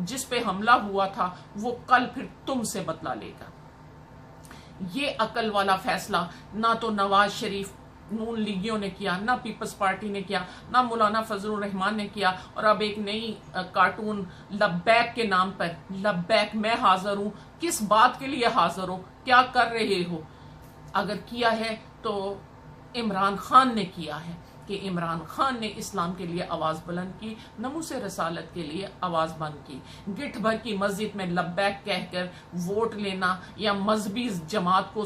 جس پہ حملہ ہوا تھا وہ کل پھر تم سے بدلہ لے گا۔ یہ عقل والا فیصلہ نہ تو نواز شریف نون لیگیوں نے کیا، نہ پیپلز پارٹی نے کیا، نہ مولانا فضل الرحمان نے کیا، اور اب ایک نئی کارٹون لبیک کے نام پر، لبیک میں حاضر ہوں، کس بات کے لیے حاضر ہو، کیا کر رہے ہو؟ اگر کیا ہے تو عمران خان نے کیا ہے، کہ عمران خان نے اسلام کے لیے آواز بلند کی، ناموس رسالت کے لیے آواز بند کی۔ گٹھ بھر کی مسجد میں لبیک کہہ کر ووٹ لینا یا مذہبی جماعت کو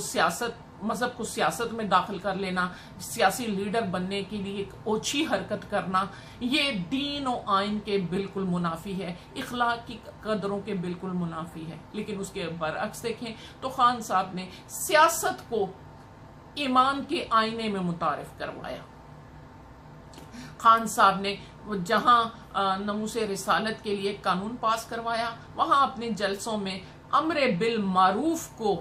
مذہب کو سیاست میں داخل کر لینا، سیاسی لیڈر بننے کے لیے ایک اوچھی حرکت کرنا، یہ دین و آئین کے بالکل منافی ہے، اخلاق کی قدروں کے بالکل منافی ہے۔ لیکن اس کے برعکس دیکھیں تو خان صاحب نے سیاست کو ایمان کے آئینے میں متعارف کروایا۔ خان صاحب نے جہاں ناموس رسالت کے لیے قانون پاس کروایا، وہاں اپنے جلسوں میں امر بالمعروف کو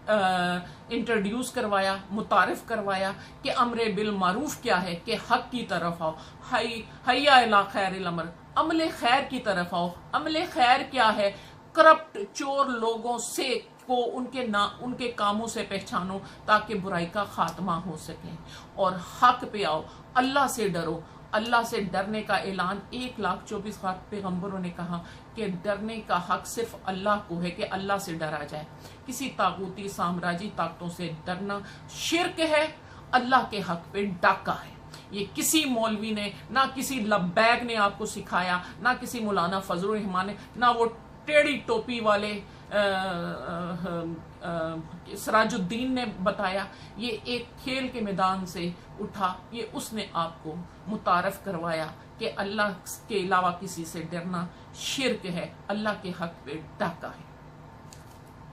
انٹروڈیوس کروایا، متعارف کروایا کہ امر بالمعروف کیا ہے، کہ حق کی طرف آؤ، حیا الی خیر الامر، عمل خیر کی طرف آؤ۔ عمل خیر کیا ہے؟ کرپٹ چور لوگوں سے کو ان کے کاموں سے پہچانو تاکہ برائی کا خاتمہ ہو سکے، اور حق پہ آؤ، اللہ سے ڈرو۔ اللہ سے ڈرنے کا اعلان 1,24,000 پیغمبروں نے کہا کہ ڈرنے کا حق صرف اللہ کو ہے، کہ اللہ سے ڈرا جائے۔ کسی طاغوتی سامراجی طاقتوں سے ڈرنا شرک ہے، اللہ کے حق پہ ڈاکہ ہے۔ یہ کسی مولوی نے، نہ کسی لبیک نے آپ کو سکھایا، نہ کسی مولانا فضل الرحمان نے، نہ وہ ٹیڑھی ٹوپی والے سراج الدین نے بتایا۔ یہ ایک کھیل کے میدان سے اٹھا، یہ اس نے آپ کو متعارف کروایا کہ اللہ کے علاوہ کسی سے ڈرنا شرک ہے، اللہ کے حق پہ ڈاکہ ہے۔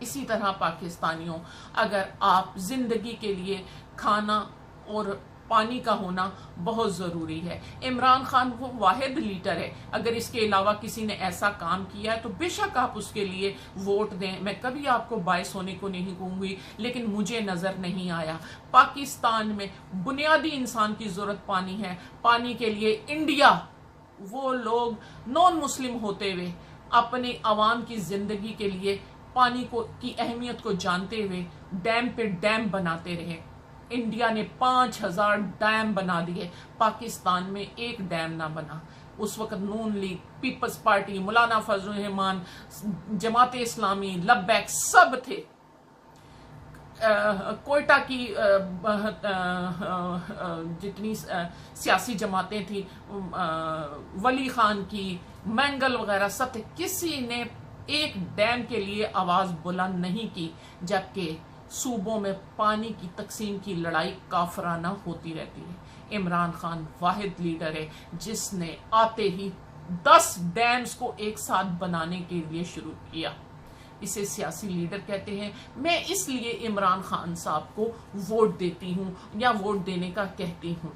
اسی طرح پاکستانیوں، اگر آپ زندگی کے لیے کھانا اور پانی کا ہونا بہت ضروری ہے۔ عمران خان وہ واحد لیڈر ہے، اگر اس کے علاوہ کسی نے ایسا کام کیا ہے تو بے شک آپ اس کے لیے ووٹ دیں، میں کبھی آپ کو باعث ہونے کو نہیں کہوں گی، لیکن مجھے نظر نہیں آیا۔ پاکستان میں بنیادی انسان کی ضرورت پانی ہے، پانی کے لیے انڈیا، وہ لوگ نان مسلم ہوتے ہوئے اپنے عوام کی زندگی کے لیے پانی کی اہمیت کو جانتے ہوئے ڈیم پہ ڈیم بناتے رہے۔ انڈیا نے 5,000 ڈیم بنا دیے، پاکستان میں ایک ڈیم نہ بنا۔ اس وقت نون لیگ، پیپلز پارٹی، مولانا فضل الرحمان، جماعت اسلامی، لبیک سب تھے۔ کوئٹہ کی جتنی سیاسی جماعتیں تھیں، ولی خان کی، مینگل وغیرہ سب تھے، کسی نے ایک ڈیم کے لیے آواز بلند نہیں کی، جبکہ صوبوں میں پانی کی تقسیم کی لڑائی کافرانہ ہوتی رہتی ہے۔ عمران خان واحد لیڈر ہے جس نے آتے ہی 10 ڈیمز کو ایک ساتھ بنانے کے لیے شروع کیا۔ اسے سیاسی لیڈر کہتے ہیں۔ میں اس لیے عمران خان صاحب کو ووٹ دیتی ہوں یا ووٹ دینے کا کہتی ہوں۔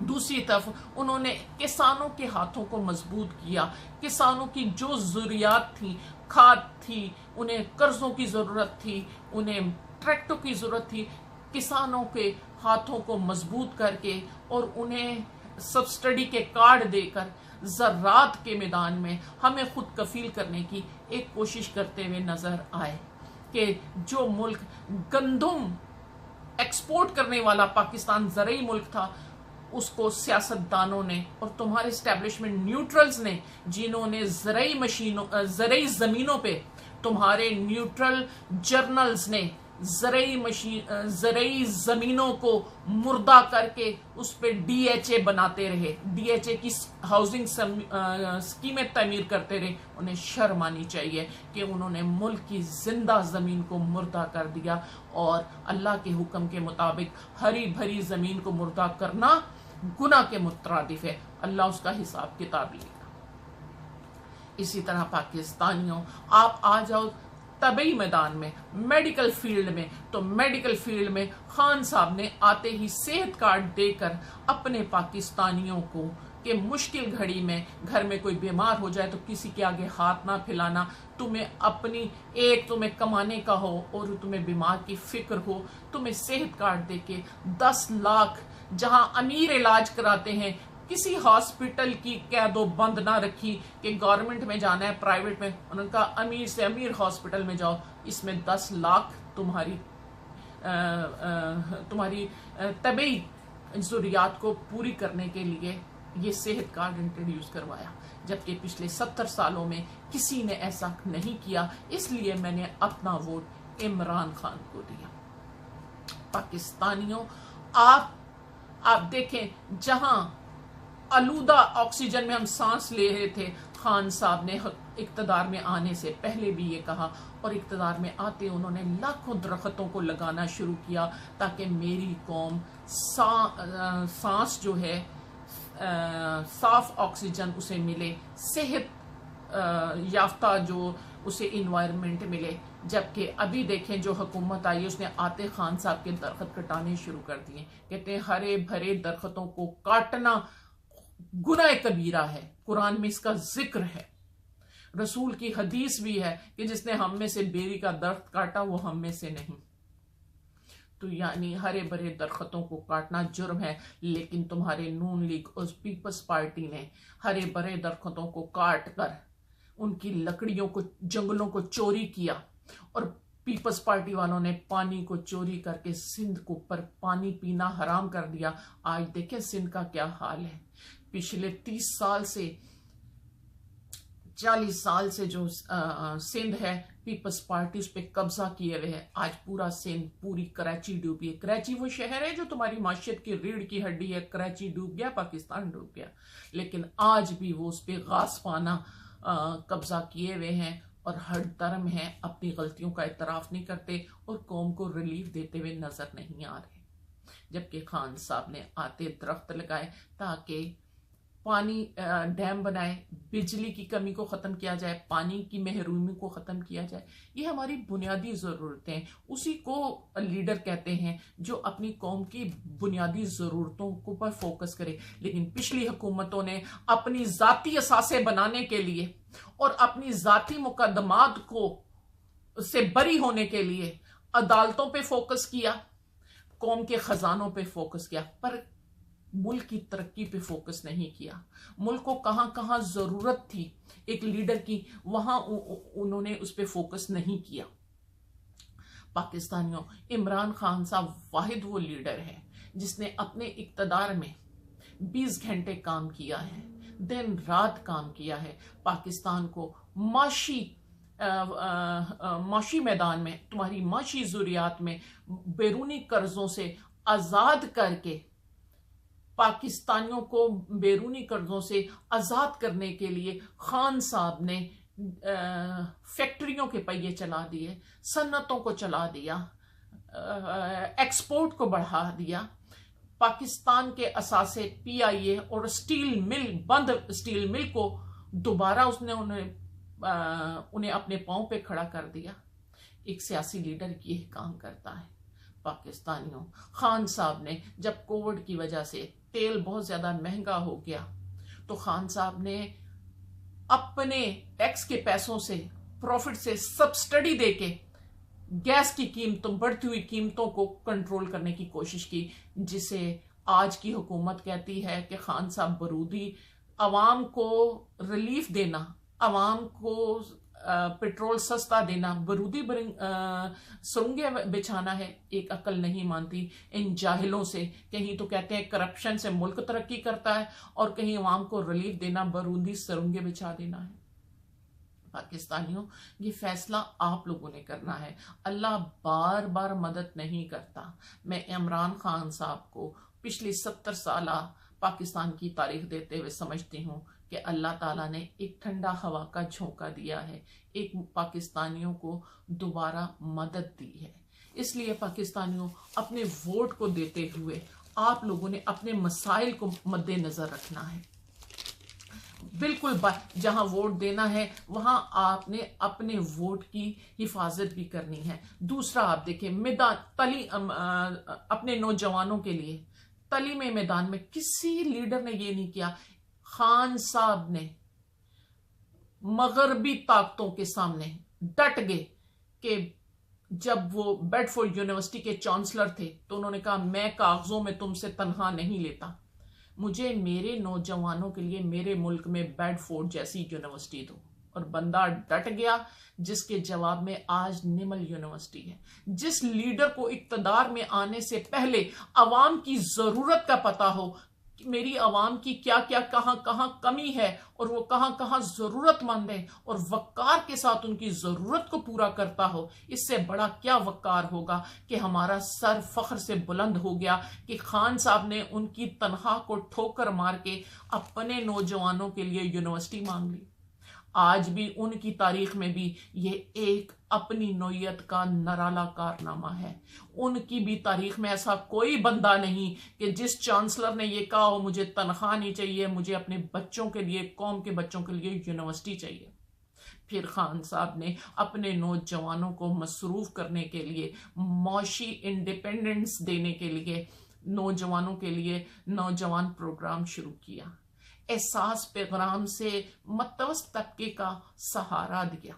دوسری طرف انہوں نے کسانوں کے ہاتھوں کو مضبوط کیا، کسانوں کی جو ضروریات تھی، کھاد تھی، انہیں قرضوں کی ضرورت تھی، انہیں ٹریکٹر کی ضرورت تھی، کسانوں کے ہاتھوں کو مضبوط کر کے اور انہیں سبسڈی کے کارڈ دے کر زراعت کے میدان میں ہمیں خود کفیل کرنے کی ایک کوشش کرتے ہوئے نظر آئے، کہ جو ملک گندم ایکسپورٹ کرنے والا پاکستان زرعی ملک تھا، اس کو سیاستدانوں نے اور تمہارے اسٹیبلشمنٹ نیوٹرلز نے، جنہوں نے زرعی زمینوں پہ، تمہارے نیوٹرل جرنلز نے زرعی زمینوں کو مردہ کر کے اس پہ DHA بناتے رہے، DHA کی ہاؤسنگ اسکیمیں تعمیر کرتے رہے۔ انہیں شرم آنی چاہیے کہ انہوں نے ملک کی زندہ زمین کو مردہ کر دیا، اور اللہ کے حکم کے مطابق ہری بھری زمین کو مردہ کرنا گناہ کے مترادف ہے، اللہ اس کا حساب کتاب لے گا۔ اسی طرح پاکستانیوں، آپ آ جاؤ طبی میدان میں، میڈیکل فیلڈ میں، تو میڈیکل فیلڈ میں خان صاحب نے آتے ہی صحت کارڈ دے کر اپنے پاکستانیوں کو کہ مشکل گھڑی میں گھر میں کوئی بیمار ہو جائے تو کسی کے آگے ہاتھ نہ پھیلانا، تمہیں کمانے کا ہو اور تمہیں بیمار کی فکر ہو، تمہیں صحت کارڈ دے کے 10 لاکھ، جہاں امیر علاج کراتے ہیں کسی ہاسپٹل کی قید و بند نہ رکھی کہ گورنمنٹ میں جانا ہے پرائیویٹ میں، انہوں نے کہا امیر سے امیر ہاسپٹل میں جاؤ، اس میں 10 لاکھ تمہاری طبی ضروریات کو پوری کرنے کے لیے یہ صحت کارڈ انٹروڈیوس کروایا، جبکہ پچھلے 70 سالوں میں کسی نے ایسا نہیں کیا، اس لیے میں نے اپنا ووٹ عمران خان کو دیا۔ پاکستانیوں، آپ دیکھیں، جہاں آلودہ آکسیجن میں ہم سانس لے رہے تھے، خان صاحب نے اقتدار میں آنے سے پہلے بھی یہ کہا، اور اقتدار میں آتے انہوں نے لاکھوں درختوں کو لگانا شروع کیا تاکہ میری قوم سانس جو ہے صاف آکسیجن اسے ملے، صحت یافتہ جو اسے انوائرمنٹ ملے۔ جبکہ ابھی دیکھیں جو حکومت آئی اس نے آتے خان صاحب کے درخت کٹانے شروع کر دیے، کہتے ہیں ہرے بھرے درختوں کو کاٹنا گناہ کبیرہ ہے، قرآن میں اس کا ذکر ہے، رسول کی حدیث بھی ہے کہ جس نے ہم میں سے بیری کا درخت کاٹا وہ ہم میں سے نہیں۔ تو یعنی ہرے بھرے درختوں کو کاٹنا جرم ہے، لیکن تمہارے نون لیگ اور پیپلز پارٹی نے ہرے بھرے درختوں کو کاٹ کر ان کی لکڑیوں کو، جنگلوں کو چوری کیا، اور پیپلز پارٹی والوں نے پانی کو چوری کر کے سندھ کو پر پانی پینا حرام کر دیا۔ آج دیکھیں سندھ کا کیا حال ہے، پچھلے 30 سال سے 40 سال سے جو سندھ ہے پیپلز پارٹی اس پہ قبضہ کیے ہوئے ہے، آج پورا سندھ، پوری کراچی ڈوبی ہے۔ کراچی وہ شہر ہے جو تمہاری معیشت کی ریڑھ کی ہڈی ہے، کراچی ڈوب گیا، پاکستان ڈوب گیا، لیکن آج بھی وہ اس پہ غاصبانہ قبضہ کیے ہوئے ہیں، اور ہر درم ہے اپنی غلطیوں کا اعتراف نہیں کرتے اور قوم کو ریلیف دیتے ہوئے نظر نہیں آ رہے۔ جبکہ خان صاحب نے آتے درخت لگائے تاکہ پانی ڈیم بنائے، بجلی کی کمی کو ختم کیا جائے، پانی کی محرومی کو ختم کیا جائے۔ یہ ہماری بنیادی ضرورتیں ہیں، اسی کو لیڈر کہتے ہیں جو اپنی قوم کی بنیادی ضرورتوں کو پر فوکس کرے۔ لیکن پچھلی حکومتوں نے اپنی ذاتی اثاثے بنانے کے لیے اور اپنی ذاتی مقدمات کو سے بری ہونے کے لیے عدالتوں پہ فوکس کیا، قوم کے خزانوں پہ فوکس کیا، پر ملک کی ترقی پہ فوکس نہیں کیا۔ ملک کو کہاں کہاں ضرورت تھی ایک لیڈر کی، وہاں انہوں نے اس پہ فوکس نہیں کیا۔ پاکستانیوں، عمران خان صاحب واحد وہ لیڈر ہے جس نے اپنے اقتدار میں 20 گھنٹے کام کیا ہے، دن رات کام کیا ہے، پاکستان کو معاشی میدان میں، تمہاری معاشی ضروریات میں بیرونی قرضوں سے آزاد کر کے، پاکستانیوں کو بیرونی قرضوں سے آزاد کرنے کے لیے خان صاحب نے فیکٹریوں کے پہیے چلا دیے، صنعتوں کو چلا دیا، ایکسپورٹ کو بڑھا دیا، پاکستان کے اثاثے پی آئی اے اور اسٹیل مل، بند اسٹیل مل کو دوبارہ اس نے انہیں اپنے پاؤں پہ کھڑا کر دیا۔ ایک سیاسی لیڈر یہ کام کرتا ہے۔ پاکستانیوں، خان صاحب نے جب کووڈ کی وجہ سے تیل بہت زیادہ مہنگا ہو گیا تو خان صاحب نے اپنے ٹیکس کے پیسوں سے، پروفٹ سے سبسڈی دے کے گیس کی قیمتوں، بڑھتی ہوئی قیمتوں کو کنٹرول کرنے کی کوشش کی، جسے آج کی حکومت کہتی ہے کہ خان صاحب برودی، عوام کو ریلیف دینا، عوام کو پیٹرول سستا دینا، برودی سرنگیں بچھانا ہے۔ ایک عقل نہیں مانتی ان جاہلوں سے، کہیں تو کہتے ہیں کرپشن سے ملک ترقی کرتا ہے اور کہیں عوام کو ریلیف دینا برودی سرنگیں بچھا دینا ہے۔ پاکستانیوں، یہ فیصلہ آپ لوگوں نے کرنا ہے، اللہ بار بار مدد نہیں کرتا۔ میں عمران خان صاحب کو پچھلی 70 سالہ پاکستان کی تاریخ دیتے ہوئے سمجھتی ہوں کہ اللہ تعالیٰ نے ایک ٹھنڈا ہوا کا جھونکا دیا ہے، ایک پاکستانیوں کو دوبارہ مدد دی ہے۔ اس لیے پاکستانیوں، اپنے ووٹ کو دیتے ہوئے آپ لوگوں نے اپنے مسائل کو مد نظر رکھنا ہے۔ بالکل جہاں ووٹ دینا ہے وہاں آپ نے اپنے ووٹ کی حفاظت بھی کرنی ہے۔ دوسرا آپ دیکھیں، اپنے نوجوانوں کے لیے تعلیمی میدان میں کسی لیڈر نے یہ نہیں کیا۔ خان صاحب نے مغربی طاقتوں کے سامنے ڈٹ گئے کہ جب وہ بیڈ فورڈ یونیورسٹی کے چانسلر تھے تو انہوں نے کہا میں کاغذوں میں تم سے تنخواہ نہیں لیتا، مجھے میرے نوجوانوں کے لیے میرے ملک میں بیڈ فورڈ جیسی یونیورسٹی دو۔ اور بندہ ڈٹ گیا، جس کے جواب میں آج نمل یونیورسٹی ہے۔ جس لیڈر کو اقتدار میں آنے سے پہلے عوام کی ضرورت کا پتہ ہو، میری عوام کی کیا کیا کہاں کہاں کمی ہے اور وہ کہاں کہاں ضرورت مند ہے، اور وقار کے ساتھ ان کی ضرورت کو پورا کرتا ہو، اس سے بڑا کیا وقار ہوگا کہ ہمارا سر فخر سے بلند ہو گیا کہ خان صاحب نے ان کی تنخواہ کو ٹھوکر مار کے اپنے نوجوانوں کے لیے یونیورسٹی مانگ لی۔ آج بھی ان کی تاریخ میں بھی یہ ایک اپنی نوعیت کا نرالا کارنامہ ہے۔ ان کی بھی تاریخ میں ایسا کوئی بندہ نہیں کہ جس چانسلر نے یہ کہا ہو مجھے تنخواہ نہیں چاہیے، مجھے اپنے بچوں کے لیے، قوم کے بچوں کے لیے یونیورسٹی چاہیے۔ پھر خان صاحب نے اپنے نوجوانوں کو مصروف کرنے کے لیے، معاشی انڈیپینڈنس دینے کے لیے، نوجوانوں کے لیے نوجوان پروگرام شروع کیا۔ احساس پیغام سے متوسط طبقے کا سہارا دیا۔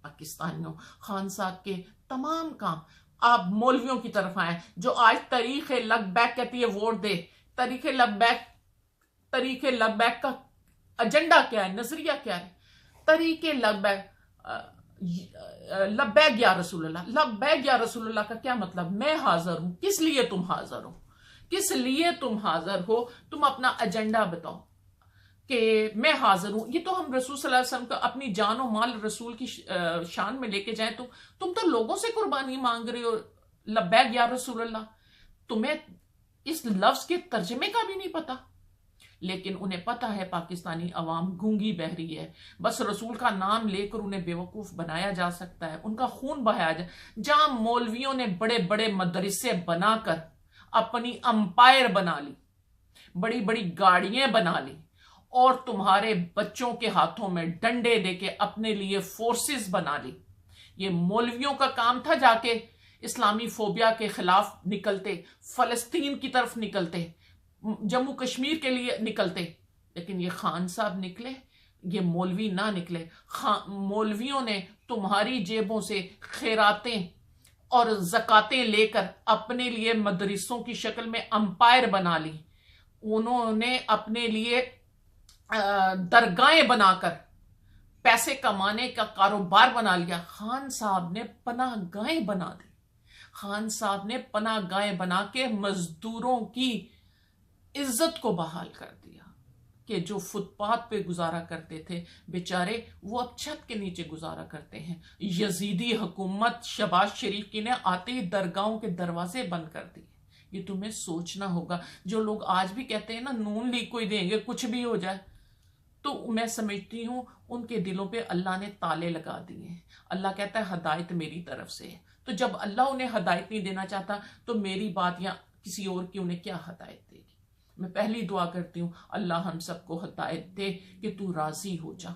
پاکستانیوں، خان صاحب کے تمام کام، آپ مولویوں کی طرف آئیں جو آج تاریخ لبیک کہتی ہے ووٹ دے۔ تاریخ لبیک کا ایجنڈا کیا ہے، نظریہ کیا ہے؟ تاریخ لبیک یا رسول اللہ، لبیک یا رسول اللہ کا کیا مطلب؟ میں حاضر ہوں۔ کس لیے تم حاضر ہو؟ کس لیے تم حاضر ہو؟ تم اپنا ایجنڈا بتاؤ کہ میں حاضر ہوں۔ یہ تو ہم رسول صلی اللہ علیہ وسلم کا اپنی جان و مال رسول کی شان میں لے کے جائیں، تم تو لوگوں سے قربانی مانگ رہے ہو، لبیک یا رسول اللہ۔ تمہیں اس لفظ کے ترجمے کا بھی نہیں پتا، لیکن انہیں پتا ہے پاکستانی عوام گونگی بہری ہے، بس رسول کا نام لے کر انہیں بیوقوف بنایا جا سکتا ہے، ان کا خون بہایا جائے۔ جہاں مولویوں نے بڑے بڑے مدرسے بنا کر اپنی امپائر بنا لی، بڑی بڑی گاڑیاں بنا لی، اور تمہارے بچوں کے ہاتھوں میں ڈنڈے دے کے اپنے لیے فورسز بنا لی۔ یہ مولویوں کا کام تھا، جا کے اسلامی فوبیا کے خلاف نکلتے، فلسطین کی طرف نکلتے، جموں کشمیر کے لیے نکلتے، لیکن یہ خان صاحب نکلے، یہ مولوی نہ نکلے۔ مولویوں نے تمہاری جیبوں سے خیراتیں اور زکاتیں لے کر اپنے لیے مدرسوں کی شکل میں امپائر بنا لی، انہوں نے اپنے لیے درگاہیں بنا کر پیسے کمانے کا کاروبار بنا لیا۔ خان صاحب نے پناہ گاہیں بنا دی، خان صاحب نے پناہ گاہیں بنا کے مزدوروں کی عزت کو بحال کر دیا کہ جو فٹ پاتھ پہ گزارا کرتے تھے بیچارے، وہ اب چھت کے نیچے گزارا کرتے ہیں۔ یزیدی حکومت شہباز شریف کی نے آتے ہی درگاہوں کے دروازے بند کر دیے۔ یہ تمہیں سوچنا ہوگا۔ جو لوگ آج بھی کہتے ہیں نا نون لیگ کو ہی دیں گے کچھ بھی ہو جائے، تو میں سمجھتی ہوں ان کے دلوں پہ اللہ نے تالے لگا دیے ہیں۔ اللہ کہتا ہے ہدایت میری طرف سے ہے، تو جب اللہ انہیں ہدایت نہیں دینا چاہتا تو میری بات یا کسی اور کی انہیں کیا ہدایت دے گی؟ میں پہلی دعا کرتی ہوں اللہ ہم سب کو ہدایت دے کہ تو راضی ہو جا،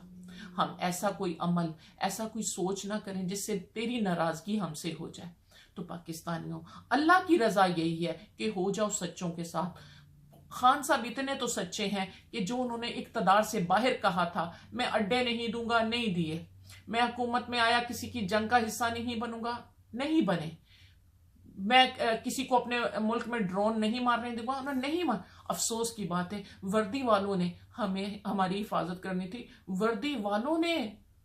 ہم ایسا کوئی عمل، ایسا کوئی سوچ نہ کریں جس سے تیری ناراضگی ہم سے ہو جائے۔ تو پاکستانیوں، اللہ کی رضا یہی ہے کہ ہو جاؤ سچوں کے ساتھ۔ خان صاحب اتنے تو سچے ہیں کہ جو انہوں نے اقتدار سے باہر کہا تھا میں اڈے نہیں دوں گا، نہیں دیے، میں حکومت میں آیا کسی کی جنگ کا حصہ نہیں بنوں گا، نہیں بنے، میں کسی کو اپنے ملک میں ڈرون نہیں مارنے دوں گا، انہوں نے نہیں افسوس کی بات ہے وردی والوں نے ہمیں ہماری حفاظت کرنی تھی، وردی والوں نے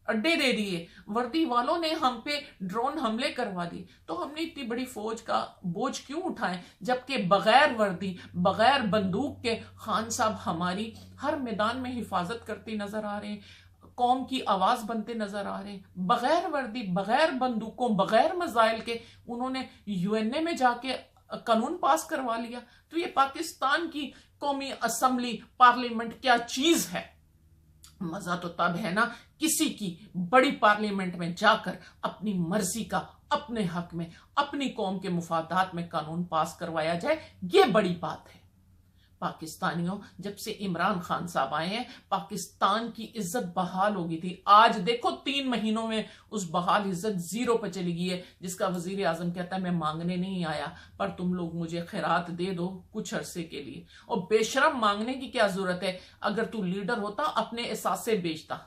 اڈے دے دیے، وردی والوں نے ہم پہ ڈرون حملے کروا دی، تو ہم نے اتنی بڑی فوج کا بوجھ کیوں اٹھائیں جبکہ بغیر وردی، بغیر بندوق کے خان صاحب ہماری ہر میدان میں حفاظت کرتے نظر آ رہے ہیں، قوم کی آواز بنتے نظر آ رہے ہیں، بغیر وردی، بغیر بندوقوں، بغیر میزائل کے انہوں نے UN میں جا کے قانون پاس کروا لیا۔ تو یہ پاکستان کی قومی اسمبلی، پارلیمنٹ کیا چیز ہے؟ مزہ تو تب ہے نا کسی کی بڑی پارلیمنٹ میں جا کر اپنی مرضی کا، اپنے حق میں، اپنی قوم کے مفادات میں قانون پاس کروایا جائے، یہ بڑی بات ہے۔ پاکستانیوں، جب سے عمران خان صاحب آئے ہیں پاکستان کی عزت بحال ہو گئی تھی، آج دیکھو 3 مہینوں میں اس بحال عزت 0 پہ چلی گئی ہے، جس کا وزیر اعظم کہتا ہے میں مانگنے نہیں آیا پر تم لوگ مجھے خیرات دے دو کچھ عرصے کے لیے۔ اور بے شرم، مانگنے کی کیا ضرورت ہے؟ اگر تو لیڈر ہوتا اپنے احساس سے بیچتا،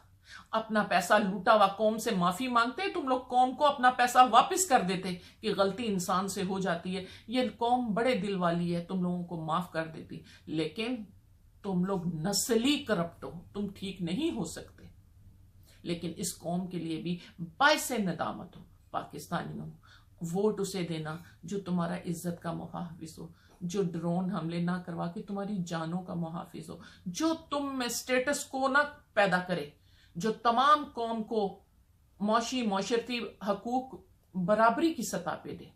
اپنا پیسہ لوٹا ہوا قوم سے معافی مانگتے، تم لوگ قوم کو اپنا پیسہ واپس کر دیتے کہ غلطی انسان سے ہو جاتی ہے، یہ قوم بڑے دل والی ہے، تم لوگوں کو معاف کر دیتی، لیکن تم لوگ نسلی کرپٹ ہو، تم ٹھیک نہیں ہو سکتے۔ لیکن اس قوم کے لیے بھی باعث ندامت ہو پاکستانیوں، ووٹ اسے دینا جو تمہارا عزت کا محافظ ہو، جو ڈرون حملے نہ کروا کے تمہاری جانوں کا محافظ ہو، جو تم میں سٹیٹس کو نہ پیدا کرے، جو تمام قوم کو معاشی معاشرتی حقوق برابری کی سطح پہ دے،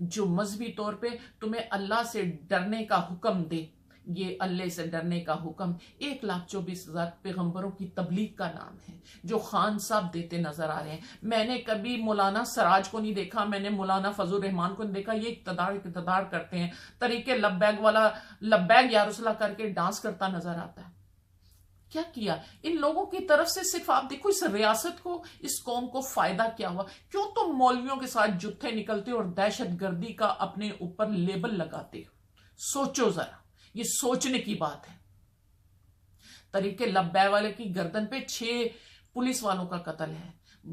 جو مذہبی طور پہ تمہیں اللہ سے ڈرنے کا حکم دے۔ یہ اللہ سے ڈرنے کا حکم 1,24,000 پیغمبروں کی تبلیغ کا نام ہے جو خان صاحب دیتے نظر آ رہے ہیں۔ میں نے کبھی مولانا سراج کو نہیں دیکھا، میں نے مولانا فضل الرحمان کو نہیں دیکھا، یہ اقتدار کرتے ہیں، طریقے لبیک والا لبیک یا رسول اللہ کر کے ڈانس کرتا نظر آتا ہے۔ کیا کیا ان لوگوں کی طرف سے؟ صرف آپ دیکھو اس ریاست کو، اس قوم کو فائدہ کیا ہوا؟ کیوں تم مولویوں کے ساتھ جتھے نکلتے اور دہشت گردی کا اپنے اوپر لیبل لگاتے ہو؟ سوچو ذرا، یہ سوچنے کی بات ہے۔ طریقے لبے والے کی گردن پہ 6 پولیس والوں کا قتل ہے،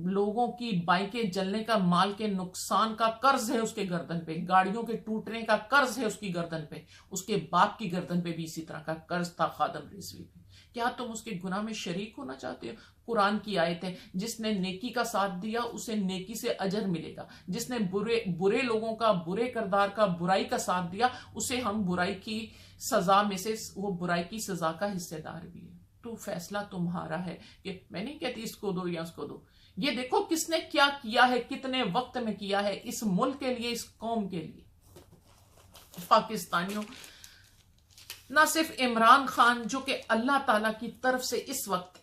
لوگوں کی بائکیں جلنے کا، مال کے نقصان کا قرض ہے اس کے گردن پہ، گاڑیوں کے ٹوٹنے کا قرض ہے اس کی گردن پہ، اس کے باپ کی گردن پہ بھی اسی طرح کا قرض تھا خادم رضوی پہ۔ کیا تم اس کے گناہ میں شریک ہونا چاہتے ہو؟ قرآن کی آیت ہے، جس نے نیکی کا ساتھ دیا اسے نیکی سے اجر ملے گا، جس نے برے لوگوں کا، برے کردار کا، برائی کا ساتھ دیا اسے ہم برائی کی سزا میں سے، وہ برائی کی سزا کا حصے دار بھی ہے۔ تو فیصلہ تمہارا ہے کہ میں نہیں کہتی اس کو دو یا اس کو دو، یہ دیکھو کس نے کیا کیا ہے، کتنے وقت میں کیا ہے اس ملک کے لیے، اس قوم کے لیے۔ پاکستانیوں، نہ صرف عمران خان جو کہ اللہ تعالیٰ کی طرف سے اس وقت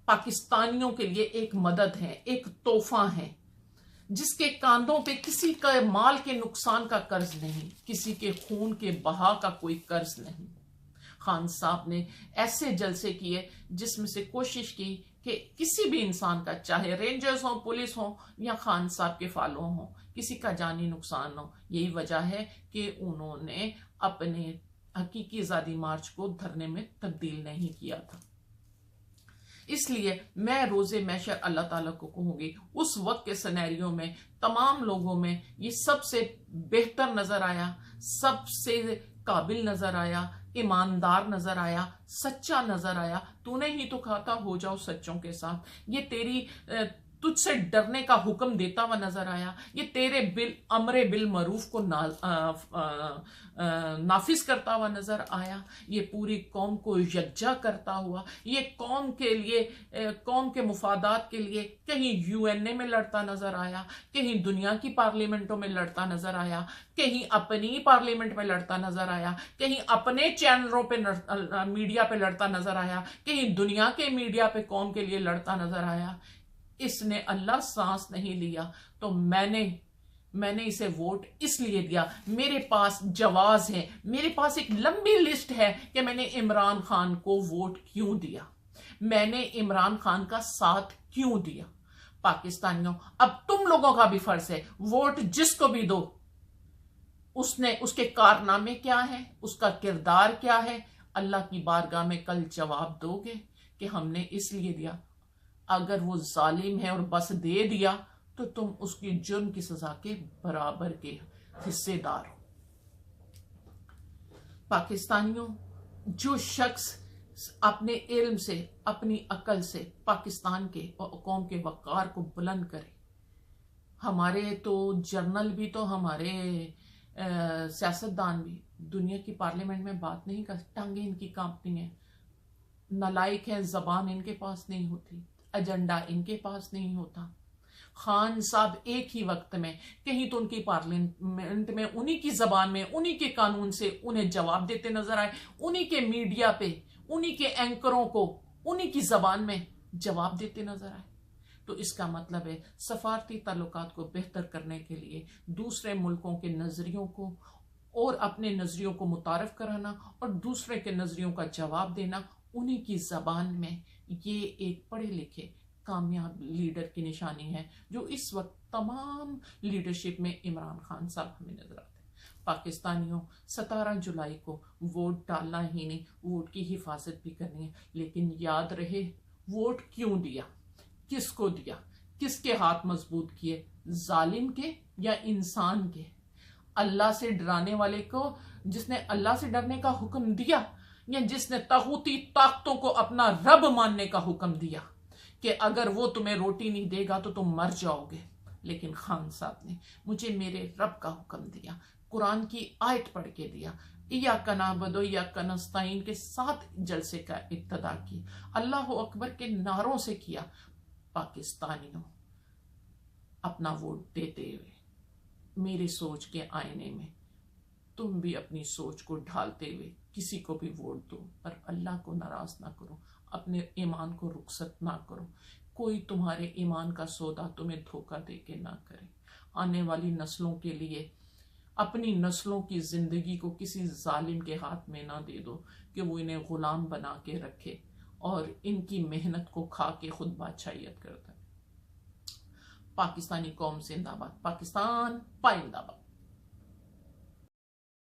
پاکستانیوں کے لیے ایک مدد ہے، ایک تحفہ ہے، جس کے کاندھوں پہ کسی کا مال کے نقصان کا قرض نہیں، کسی کے خون کے بہا کا کوئی قرض نہیں۔ خان صاحب نے ایسے جلسے کیے جس میں سے کوشش کی کہ کسی بھی انسان کا، چاہے رینجرز ہوں، پولیس ہوں یا خان صاحب کے فالو ہوں، کسی کا جانی نقصان ہو۔ یہی وجہ ہے کہ انہوں نے اپنے حقیقی آزادی مارچ کو دھرنے میں تبدیل نہیں کیا تھا۔ اس لیے میں روز محشر اللہ تعالیٰ کو کہوں گی، اس وقت کے سینیریو میں تمام لوگوں میں یہ سب سے بہتر نظر آیا، سب سے قابل نظر آیا، ایماندار نظر آیا، سچا نظر آیا۔ تو نے ہی تو کہا تھا ہو جاؤ سچوں کے ساتھ، یہ تیری تجھ سے ڈرنے کا حکم دیتا ہوا نظر آیا، یہ تیرے امر بالمعروف کو نافذ کرتا ہوا نظر آیا، یہ پوری قوم کو یکجا کرتا ہوا، یہ قوم کے لیے، قوم کے مفادات کے لیے کہیں UN میں لڑتا نظر آیا، کہیں دنیا کی پارلیمنٹوں میں لڑتا نظر آیا، کہیں اپنی پارلیمنٹ میں لڑتا نظر آیا، کہیں اپنے چینلوں پہ میڈیا پہ لڑتا نظر آیا، کہیں دنیا کے میڈیا پہ قوم کے لیے لڑتا نظر آیا۔ اس نے اللہ سانس نہیں لیا تو میں نے اسے ووٹ اس لیے دیا۔ میرے پاس جواز ہے، میرے پاس ایک لمبی لسٹ ہے کہ میں نے عمران خان کو ووٹ کیوں دیا، میں نے عمران خان کا ساتھ کیوں دیا۔ پاکستانیوں، اب تم لوگوں کا بھی فرض ہے، ووٹ جس کو بھی دو، اس کے کارنامے کیا ہیں، اس کا کردار کیا ہے، اللہ کی بارگاہ میں کل جواب دو گے کہ ہم نے اس لیے دیا۔ اگر وہ ظالم ہے اور بس دے دیا تو تم اس کی جرم کی سزا کے برابر کے حصے دار ہو۔ پاکستانیوں، جو شخص اپنے علم سے، اپنی عقل سے پاکستان کے اور قوم کے وقار کو بلند کرے، ہمارے تو جرنل بھی، تو ہمارے سیاستدان بھی دنیا کی پارلیمنٹ میں بات نہیں کر، ٹانگیں ان کی کانپتی ہیں، نالائق ہیں، زبان ان کے پاس نہیں ہوتی، ایجنڈا ان کے پاس نہیں ہوتا۔ خان صاحب ایک ہی وقت میں کہیں تو ان کی پارلیمنٹ میں انہی کی زبان میں، انہی کے قانون سے انہیں جواب دیتے نظر آئے، انہی کے میڈیا پہ، انہی کے اینکروں کو انہی کی زبان میں جواب دیتے نظر آئے۔ تو اس کا مطلب ہے سفارتی تعلقات کو بہتر کرنے کے لیے دوسرے ملکوں کے نظریوں کو اور اپنے نظریوں کو متعارف کرانا اور دوسرے کے نظریوں کا جواب دینا انہی کی زبان میں، یہ ایک پڑھے لکھے کامیاب لیڈر کی نشانی ہے، جو اس وقت تمام لیڈرشپ میں عمران خان صاحب ہمیں نظر آتے ہیں۔ پاکستانیوں، 17 جولائی کو ووٹ ڈالنا ہی نہیں، ووٹ کی حفاظت بھی کرنی ہے، لیکن یاد رہے ووٹ کیوں دیا، کس کو دیا، کس کے ہاتھ مضبوط کیے، ظالم کے یا انسان کے؟ اللہ سے ڈرانے والے کو، جس نے اللہ سے ڈرنے کا حکم دیا، یا جس نے طاغوتی طاقتوں کو اپنا رب ماننے کا حکم دیا کہ اگر وہ تمہیں روٹی نہیں دے گا تو تم مر جاؤ گے؟ لیکن خان صاحب نے مجھے میرے رب کا حکم دیا، قرآن کی آیت پڑھ کے دیا، ایاک نعبد و ایاک نستعین کے ساتھ جلسے کا ابتدا کی، اللہ اکبر کے نعروں سے کیا۔ پاکستانیوں، اپنا ووٹ دیتے ہوئے میری سوچ کے آئینے میں تم بھی اپنی سوچ کو ڈھالتے ہوئے کسی کو بھی ووٹ دو، پر اللہ کو ناراض نہ کرو، اپنے ایمان کو رخصت نہ کرو، کوئی تمہارے ایمان کا سودا تمہیں دھوکہ دے کے نہ کرے۔ آنے والی نسلوں کے لیے اپنی نسلوں کی زندگی کو کسی ظالم کے ہاتھ میں نہ دے دو کہ وہ انہیں غلام بنا کے رکھے اور ان کی محنت کو کھا کے خود بادشاہیت کرتا ہے۔ پاکستانی قوم زندہ باد، پاکستان پائندہ باد۔